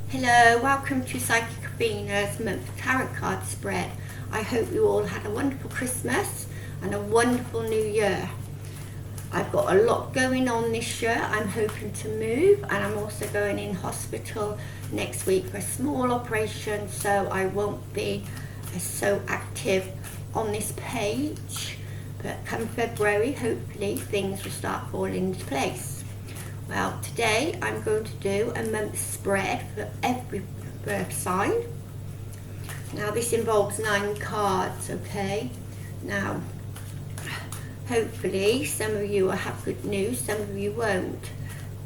Hello, welcome to Psychic Athena's month tarot card spread. I hope you all had a wonderful Christmas and a wonderful New Year. I've got a lot going on this year. I'm hoping to move, and I'm also going in hospital next week for a small operation, so I won't be so active on this page. But come February, hopefully things will start falling into place. Well, today I'm going to do a month spread for every birth sign. Now this involves 9 cards, okay? Now, hopefully some of you will have good news, some of you won't.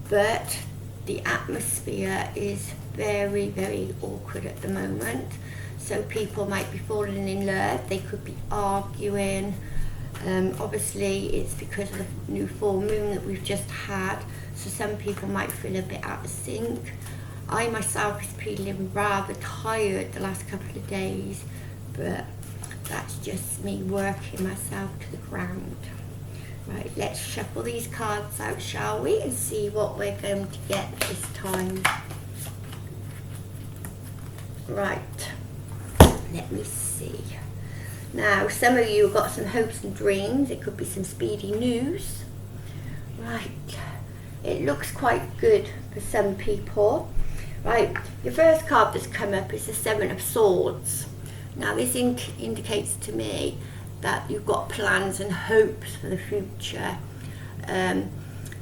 But the atmosphere is very, very awkward at the moment. So people might be falling in love, they could be arguing. Obviously it's because of the new full moon that we've just had. So some people might feel a bit out of sync. I myself is feeling rather tired the last couple of days, but that's just me working myself to the ground. Right, let's shuffle these cards out, shall we, and see what we're going to get this time. Right, let me see. Now, some of you have got some hopes and dreams. It could be some speedy news. Right. It looks quite good for some people. Right, the first card that's come up is the 7 of Swords. Now this indicates to me that you've got plans and hopes for the future.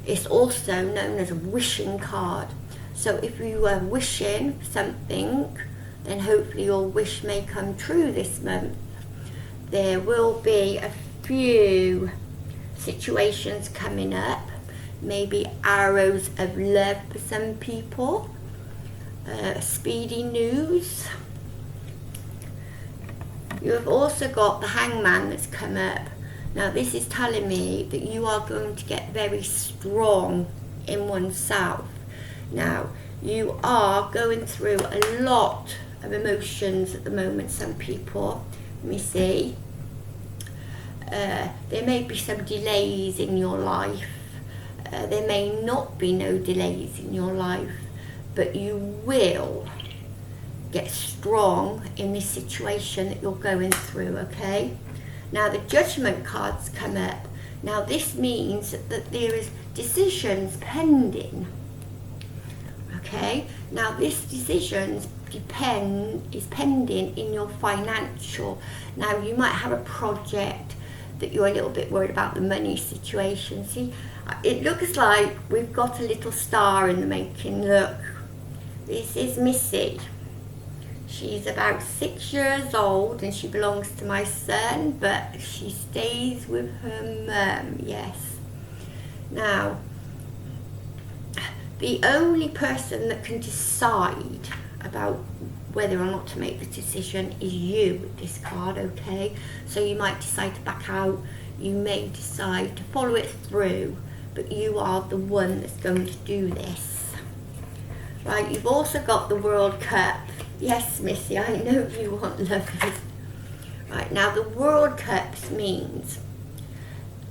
It's also known as a wishing card. So if you are wishing for something, then hopefully your wish may come true this month. There will be a few situations coming up. Maybe arrows of love for some people, speedy news. You have also got the Hangman that's come up. Now this is telling me that you are going to get very strong in oneself. Now you are going through a lot of emotions at the moment, some people. Let me see. There may be some delays in your life. There may not be no delays in your life, but you will get strong in this situation that you're going through, okay? Now the Judgment cards come up. Now this means that there is decisions pending, okay? Now this decision is pending in your financial. Now you might have a project that you're a little bit worried about the money situation. See, it looks like we've got a little star in the making. Look, this is Missy. She's about 6 years old and she belongs to my son, but she stays with her mum, yes. Now, the only person that can decide about whether or not to make the decision is you with this card, okay? So you might decide to back out, you may decide to follow it through, but you are the one that's going to do this. Right, you've also got the World Cup. Yes, Missy, I know you want lovers. Right, now the World Cup means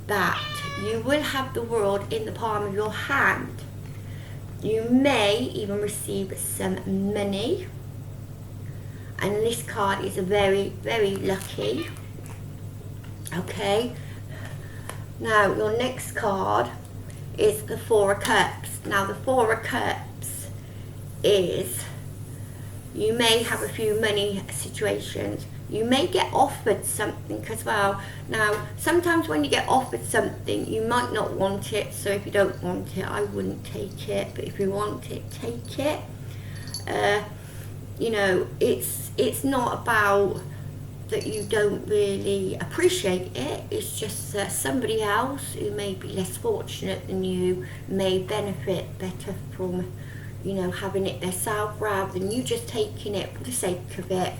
that you will have the world in the palm of your hand. You may even receive some money. And this card is very, very lucky. Okay. Now your next card is the 4 of Cups. Now the 4 of Cups is, you may have a few money situations. You may get offered something as well. Now sometimes when you get offered something, you might not want it. So if you don't want it, I wouldn't take it. But if you want it, take it. You know, it's not about that you don't really appreciate it. It's just that somebody else who may be less fortunate than you may benefit better from, you know, having it themselves rather than you just taking it for the sake of it.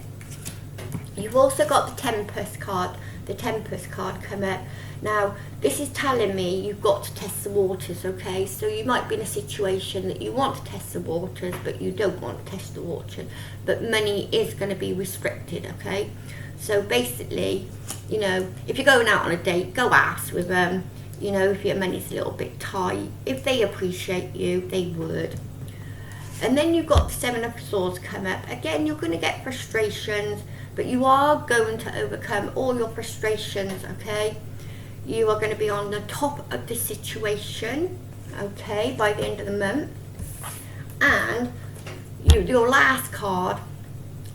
You've also got the Tempest card. The Tempest card come up. Now, this is telling me you've got to test the waters, okay? So you might be in a situation that you want to test the waters, but you don't want to test the waters. But money is going to be restricted, okay? So basically, you know, if you're going out on a date, go ask with them. You know, if your money's a little bit tight, if they appreciate you, they would. And then you've got the Seven of Swords come up. Again, you're going to get frustrations, but you are going to overcome all your frustrations, okay? You are going to be on the top of the situation, okay, by the end of the month. And your last card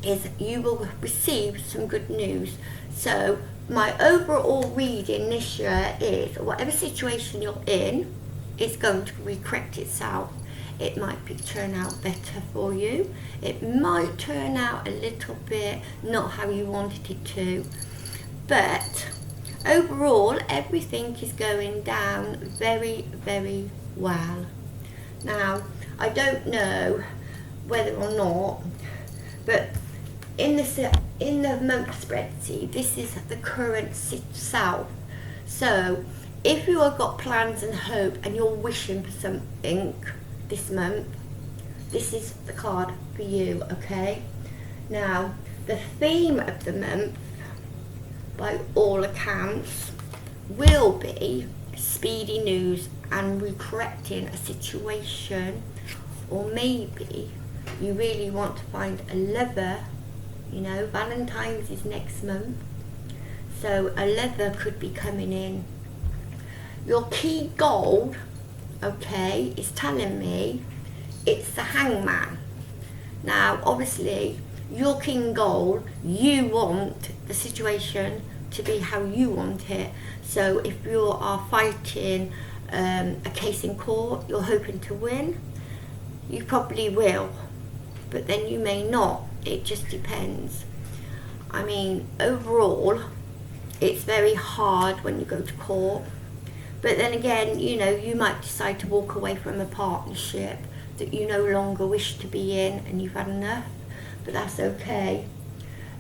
is you will receive some good news. So my overall reading this year is whatever situation you're in, it's going to correct itself. It might turn out better for you. It might turn out a little bit not how you wanted it to. But overall, everything is going down very, very well. Now, I don't know whether or not, but in the month spreadsheet, this is the current self. So if you have got plans and hope and you're wishing for something this month, this is the card for you, okay? Now, the theme of the month, by all accounts, will be speedy news and correcting a situation, or maybe you really want to find a lover. You know, Valentine's is next month, so a lover could be coming in. Your key goal, okay, is telling me it's the Hangman. Now, obviously, your key goal, you want the situation to be how you want it. So if you are fighting a case in court, you're hoping to win, you probably will, but then you may not. It just depends. I mean, overall, it's very hard when you go to court. But then again, you know, you might decide to walk away from a partnership that you no longer wish to be in and you've had enough. But that's okay.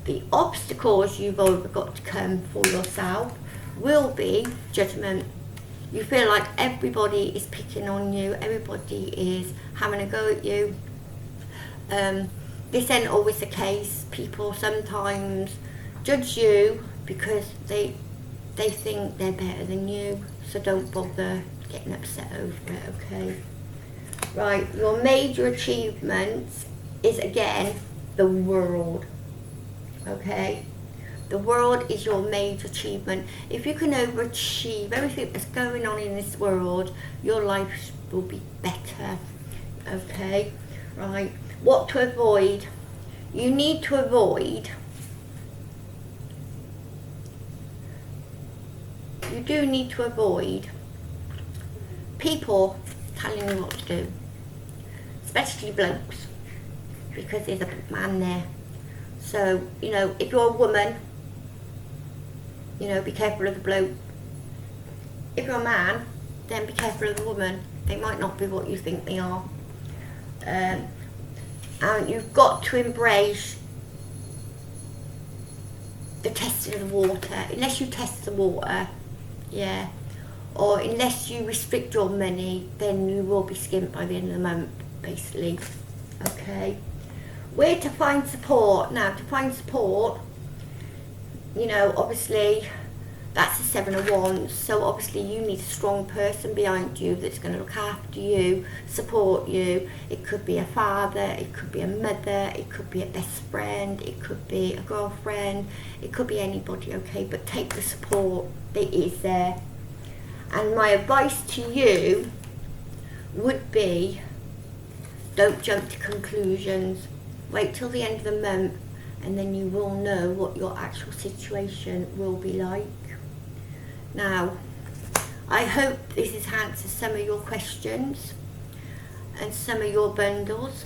The obstacles you've got to come for yourself will be judgment. You feel like everybody is picking on you, everybody is having a go at you. This ain't always the case. People sometimes judge you because they think they're better than you, so don't bother getting upset over it, okay? Right, your major achievements is, again, the world, okay? The world is your major achievement. If you can overachieve everything that's going on in this world, your life will be better, okay? Right, what to avoid? You need to avoid, you do need to avoid people telling you what to do, especially blokes, because there's a man there. So, you know, if you're a woman, you know, be careful of the bloke. If you're a man, then be careful of the woman. They might not be what you think they are. And you've got to embrace the testing of the water. Unless you test the water, yeah, or unless you restrict your money, then you will be skint by the end of the month, basically. Okay. Where to find support? Now, to find support, you know, obviously that's the Seven of Wands, so obviously you need a strong person behind you that's going to look after you, support you. It could be a father, it could be a mother, it could be a best friend, it could be a girlfriend, it could be anybody, okay? But take the support that is there. And my advice to you would be, don't jump to conclusions. Wait till the end of the month and then you will know what your actual situation will be like. Now, I hope this has answered some of your questions and some of your bundles,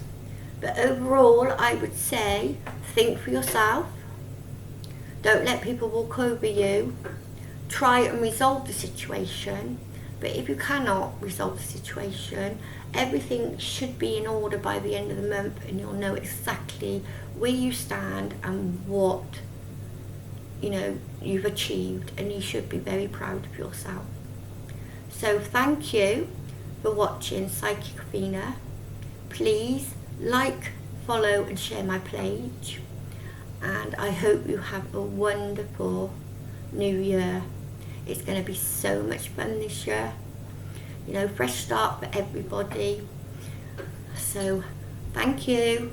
but overall I would say think for yourself, don't let people walk over you, try and resolve the situation, but if you cannot resolve the situation, everything should be in order by the end of the month and you'll know exactly where you stand and what, you know, you've achieved, and you should be very proud of yourself. So thank you for watching Psychic Athena. Please like, follow and share my page, and I hope you have a wonderful new year. It's going to be so much fun this year, you know, fresh start for everybody. So Thank you.